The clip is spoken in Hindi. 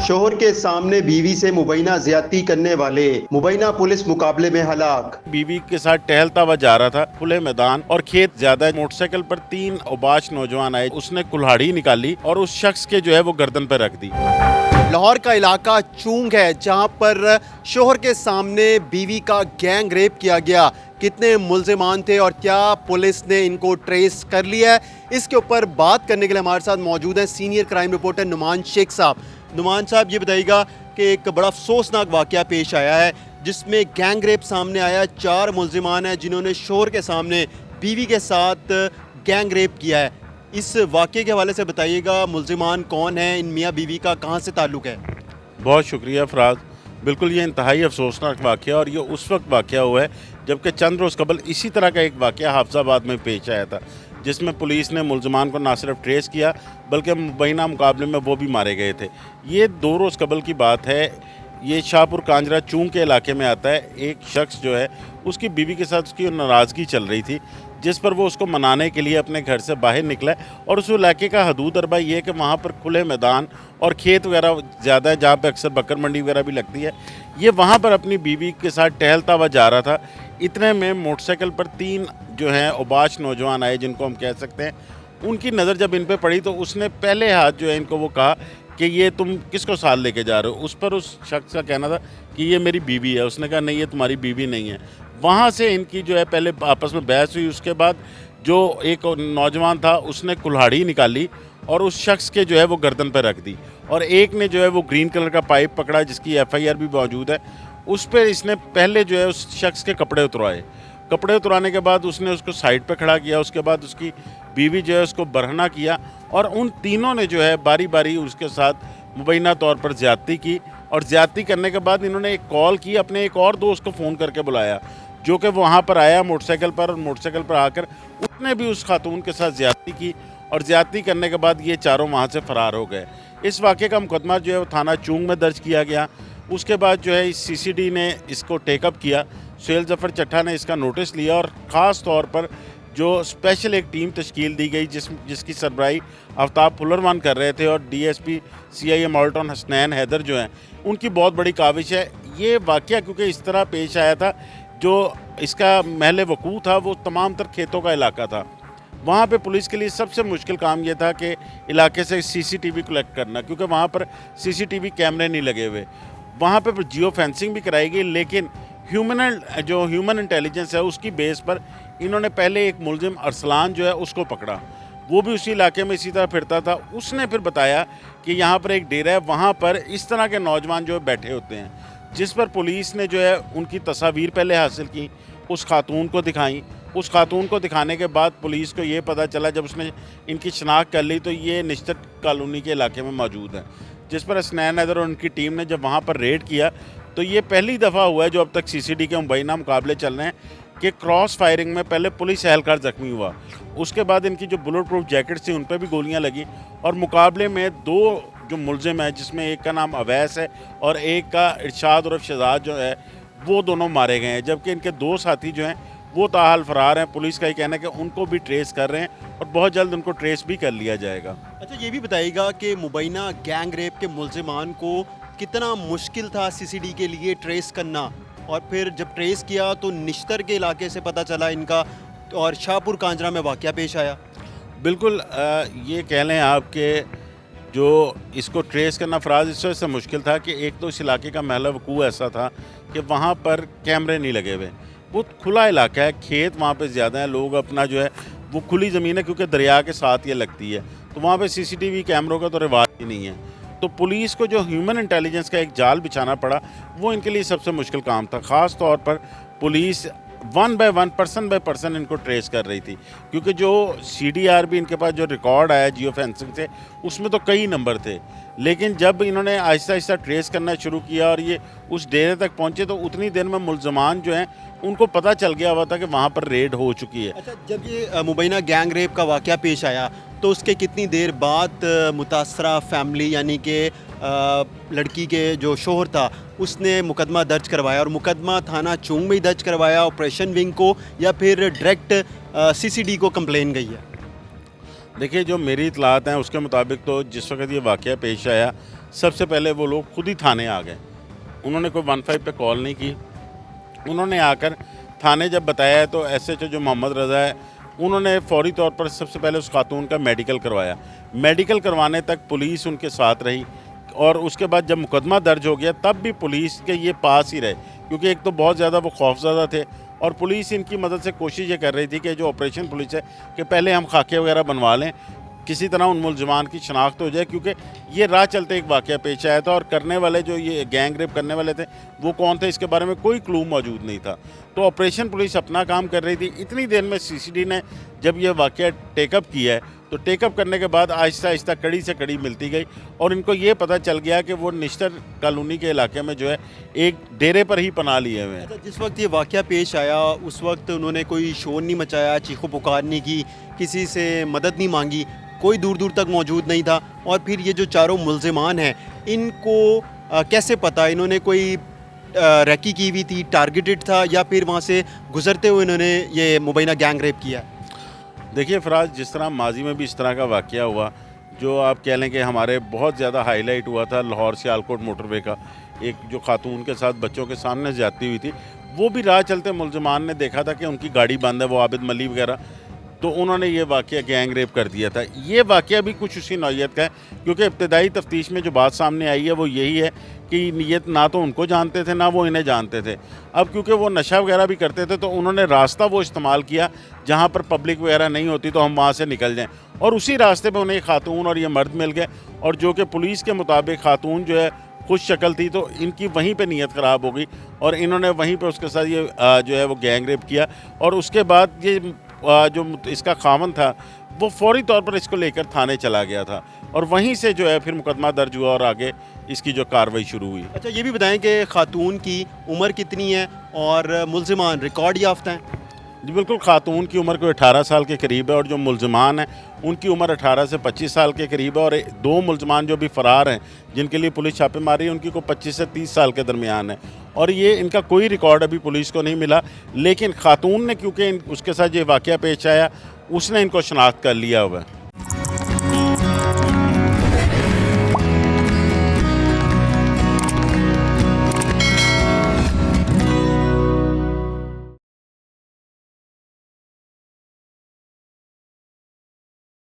शोहर के सामने बीवी से मुबैना ज्यादती करने वाले मुबैना पुलिस मुकाबले में हलाक। बीवी के साथ टहलता हुआ जा रहा था, खुले मैदान और खेत ज्यादा, मोटरसाइकिल पर 3 औबाश नौजवान आए। उसने कुल्हाड़ी निकाली और उस शख्स के जो है वो गर्दन पर रख दी। लाहौर का इलाका चूंग है जहां पर शोहर के सामने बीवी का गैंग रेप किया गया। कितने मुल्जिमान थे और क्या पुलिस ने इनको ट्रेस कर लिया है, इसके ऊपर बात करने के लिए हमारे साथ मौजूद हैं senior crime reporter Numan Shaikh साहब। नुमान साहब, ये बताइएगा कि एक बड़ा अफसोसनाक वाकया पेश आया है जिसमें गैंग रेप सामने आया। 4 मुल्जिमान हैं जिन्होंने शोहर के सामने बीवी के साथ गैंग रेप किया है। इस वाकये के हवाले से बताइएगा, मुल्जिमान कौन हैं, इन मियाँ बीवी का कहाँ से ताल्लुक़ है? बहुत शुक्रिया फराज। बिल्कुल ये इंतहाई अफसोसनाक वाकया, और ये उस वक्त वाकया हुआ है जबकि चंद रोज़ कबल इसी तरह का एक वाकया हाफिजाबाद में पेश आया था, जिसमें पुलिस ने मुल्जिमान को ना सिर्फ ट्रेस किया बल्कि मुबैना मुकाबले में वो भी मारे गए थे। ये 2 रोज़ कबल की बात है। ये शाहपुर कांजरा चूंग के इलाके में आता है। एक शख्स जो है उसकी बीवी के साथ उसकी नाराज़गी चल रही थी, जिस पर वो उसको मनाने के लिए अपने घर से बाहर निकला। और उस इलाके का हदूद अरबा ये है कि वहाँ पर खुले मैदान और खेत वगैरह ज़्यादा है, जहाँ पे अक्सर बकर मंडी वगैरह भी लगती है। ये वहाँ पर अपनी बीवी के साथ टहलता हुआ जा रहा था। इतने में मोटरसाइकिल पर 3 जो हैं औबाश नौजवान आए, जिनको हम कह सकते हैं। उनकी नज़र जब इन पर पड़ी तो उसने पहले हाथ जो है इनको वो कहा कि ये तुम किसको साथ लेके जा रहे हो। उस पर उस शख्स का कहना था कि ये मेरी बीवी है। उसने कहा नहीं, ये तुम्हारी बीवी नहीं है। वहाँ से इनकी जो है पहले आपस में बहस हुई। उसके बाद जो एक नौजवान था उसने कुल्हाड़ी निकाली और उस शख्स के जो है वो गर्दन पर रख दी, और एक ने जो है वो ग्रीन कलर का पाइप पकड़ा जिसकी FIR भी मौजूद है। उस पर इसने पहले जो है उस शख्स के कपड़े उतरवाए। कपड़े उतराने के बाद उसने उसको साइड पर खड़ा किया। उसके बाद उसकी बीवी जो है उसको बरहना किया, और उन तीनों ने जो है बारी बारी उसके साथ मुबैना तौर पर ज़्यादती की। और ज़्यादती करने के बाद इन्होंने एक कॉल की, अपने एक और दोस्त को फ़ोन करके बुलाया, जो कि वहाँ पर आया मोटरसाइकिल पर। और मोटरसाइकिल पर आकर उसने भी उस खातून के साथ ज़्यादती की, और ज़्यादती करने के बाद ये चारों वहाँ से फ़रार हो गए। इस वाक़े का मुकदमा जो है वो थाना चूंग में दर्ज किया गया। उसके बाद जो है इस CCD ने इसको टेकअप किया। सुहेल ज़फ़र चट्टा ने इसका नोटिस लिया, और ख़ास तौर पर जो स्पेशल एक टीम तश्कील दी गई जिसकी सरबराही आफ्ताब फुलरमान कर रहे थे, और DSP CIA मॉल्टन हसनैन हैदर जो हैं, उनकी बहुत बड़ी काविश है। ये वाक़या क्योंकि इस तरह पेश आया था, जो इसका महल वकूअ था वो तमाम तर खेतों का इलाका था। वहाँ पे पुलिस के लिए सबसे मुश्किल काम ये था कि इलाके से CCTV कलेक्ट करना, क्योंकि वहाँ पर CCTV कैमरे नहीं लगे हुए। वहाँ पे जियो फेंसिंग भी कराई गई, लेकिन ह्यूमन इंटेलिजेंस है उसकी बेस पर इन्होंने पहले एक मुलजिम अरसलान जो है उसको पकड़ा। वो भी उसी इलाके में इसी तरह फिरता था। उसने फिर बताया कि यहाँ पर एक डेरा है, वहाँ पर इस तरह के नौजवान जो बैठे होते हैं, जिस पर पुलिस ने जो है उनकी तस्वीर पहले हासिल की, उस खातून को दिखाई। उस खातून को दिखाने के बाद पुलिस को ये पता चला, जब उसने इनकी शनाख्त कर ली, तो ये निश्चित कॉलोनी के इलाके में मौजूद है। जिस पर हसनैन हैदर और उनकी टीम ने जब वहाँ पर रेड किया, तो ये पहली दफ़ा हुआ है जो अब तक CCD के मुबैना मुकाबले चल रहे हैं कि क्रॉस फायरिंग में पहले पुलिस एहलकार ज़ख्मी हुआ। उसके बाद इनकी जो बुलेट प्रूफ जैकेट्स थी उन पर भी गोलियां लगी, और मुकाबले में 2 जो मुलजिम हैं, जिसमें एक का नाम अवैस है और एक का इरशाद उर्फ शहजाद जो है, वो दोनों मारे गए हैं। जबकि इनके 2 साथी जो हैं वो ताहाल फ़रार हैं। पुलिस का ये कहना है कि उनको भी ट्रेस कर रहे हैं, और बहुत जल्द उनको ट्रेस भी कर लिया जाएगा। अच्छा, ये भी बताइएगा कि मुबैना गैंग रेप के मुल्जिमान को कितना मुश्किल था CCD के लिए ट्रेस करना, और फिर जब ट्रेस किया तो निश्तर के इलाके से पता चला इनका, और शाहपुर कांजरा में वाकया पेश आया। बिल्कुल ये कह लें आपके जो इसको ट्रेस करना फराज इस वजह से मुश्किल था कि एक तो इस इलाके का महल वकूअ ऐसा था कि वहाँ पर कैमरे नहीं लगे हुए। वो खुला इलाका है, खेत वहाँ पे ज़्यादा है, लोग अपना जो है वो खुली ज़मीन है, क्योंकि दरिया के साथ ये लगती है, तो वहाँ पे CCTV कैमरों का तो रिवाज ही नहीं है। तो पुलिस को जो ह्यूमन इंटेलिजेंस का एक जाल बिछाना पड़ा, वो इनके लिए सबसे मुश्किल काम था। ख़ास तौर पर police 1 by 1 person by person इनको ट्रेस कर रही थी, क्योंकि जो CDR भी इनके पास जो रिकॉर्ड आया जियो फेंसिंग से, उसमें तो कई नंबर थे। लेकिन जब इन्होंने आहिस्ता आहिस्ता ट्रेस करना शुरू किया और ये उस डेरे तक पहुंचे, तो उतनी देर में मुल्ज़मान जो हैं उनको पता चल गया हुआ था कि वहाँ पर रेड हो चुकी है। अच्छा, जब ये मुबैना गैंग रेप का वाकया पेश आया, तो उसके कितनी देर बाद मुतासरा फैमिली यानी कि लड़की के जो शोहर था उसने मुकदमा दर्ज करवाया, और मुकदमा थाना चूंग में ही दर्ज करवाया ऑपरेशन विंग को, या फिर डायरेक्ट CCD को कंप्लेन गई है? देखिए, जो मेरी इतलात हैं उसके मुताबिक तो जिस वक्त ये वाक़या पेश आया, सबसे पहले वो लोग खुद ही थाने आ गए। उन्होंने कोई 15 पे कॉल नहीं की। उन्होंने आकर थाने जब बताया तो एसएचओ जो मोहम्मद रज़ा है, उन्होंने फ़ौरी तौर पर सबसे पहले उस खातून का मेडिकल करवाया। मेडिकल करवाने तक पुलिस उनके साथ रही और उसके बाद जब मुकदमा दर्ज हो गया तब भी पुलिस के ये पास ही रहे, क्योंकि एक तो बहुत ज़्यादा वो खौफज़दा थे और पुलिस इनकी मदद से कोशिश ये कर रही थी कि जो ऑपरेशन पुलिस है कि पहले हम खाके वगैरह बनवा लें, किसी तरह उन मुलजमान की शनाख्त हो जाए, क्योंकि ये राह चलते एक वाक़या पेश आया था और करने वाले जो ये गैंग रेप करने वाले थे वो कौन थे इसके बारे में कोई क्लू मौजूद नहीं था। तो ऑपरेशन पुलिस अपना काम कर रही थी। इतनी देर में सीसीडी ने जब ये वाक़या टेकअप किया है तो टेकअप करने के बाद आहिस्ता आहिस्ता कड़ी से कड़ी मिलती गई और इनको ये पता चल गया कि वो निश्तर कॉलोनी के इलाके में जो है एक डेरे पर ही पनाह लिए हुए हैं। अच्छा, जिस वक्त ये वाक़या पेश आया उस वक्त उन्होंने कोई शोर नहीं मचाया, चीखो पुकार नहीं की, किसी से मदद नहीं मांगी, कोई दूर दूर तक मौजूद नहीं था। और फिर ये जो चारों मुल्ज़िमान हैं इनको कैसे पता, इन्होंने कोई रेकी की हुई थी, टारगेटेड था या फिर वहाँ से गुजरते हुए इन्होंने ये मुबैना गैंग रेप किया? देखिए फ़राज, जिस तरह माजी में भी इस तरह का वाक़या हुआ, जो आप कह लें कि हमारे बहुत ज़्यादा हाईलाइट हुआ था लाहौर सियालकोट मोटरवे का, एक जो खातून के साथ बच्चों के सामने जाती हुई थी, वो भी राह चलते मुल्ज़िमान ने देखा था कि उनकी गाड़ी बंद है, वो आबिद मली वगैरह, तो उन्होंने ये वाक़या गैंग रेप कर दिया था। ये वाक़या भी कुछ उसी नौइयत का है, क्योंकि इब्तदाई तफ्तीश में जो बात सामने आई है वो यही है कि नीयत ना तो उनको जानते थे ना वो इन्हें जानते थे। अब क्योंकि वो नशा वगैरह भी करते थे तो उन्होंने रास्ता वो इस्तेमाल किया जहाँ पर पब्लिक वगैरह नहीं होती तो हम वहाँ से निकल जाएँ, और उसी रास्ते पर उन्हें खातून और ये मर्द मिल गए, और जो कि पुलिस के मुताबिक खातून जो है खुश शक्ल थी तो इनकी वहीं पे नीयत ख़राब हो गई और इन्होंने वहीं पे उसके साथ ये जो है वो गैंग रेप किया। और उसके बाद ये जो इसका खामन था वो फौरी तौर पर इसको लेकर थाने चला गया था और वहीं से जो है फिर मुकदमा दर्ज हुआ और आगे इसकी जो कार्रवाई शुरू हुई। अच्छा, ये भी बताएं कि खातून की उम्र कितनी है और मुल्ज़िमान रिकॉर्ड याफ्ता हैं? जी बिल्कुल, खातून की उम्र कोई 18 साल के करीब है और जो मुल्ज़िमान हैं उनकी उम्र 18 से 25 साल के करीब है और दो मुल्ज़िमान जो भी फ़रार हैं जिनके लिए पुलिस छापे मारी है उनकी को 25 से 30 साल के दरमियान है और ये इनका कोई रिकॉर्ड अभी पुलिस को नहीं मिला, लेकिन खातून ने क्योंकि उसके साथ ये वाक़या पेश आया उसने इनको शनाख्त कर लिया हुआ है।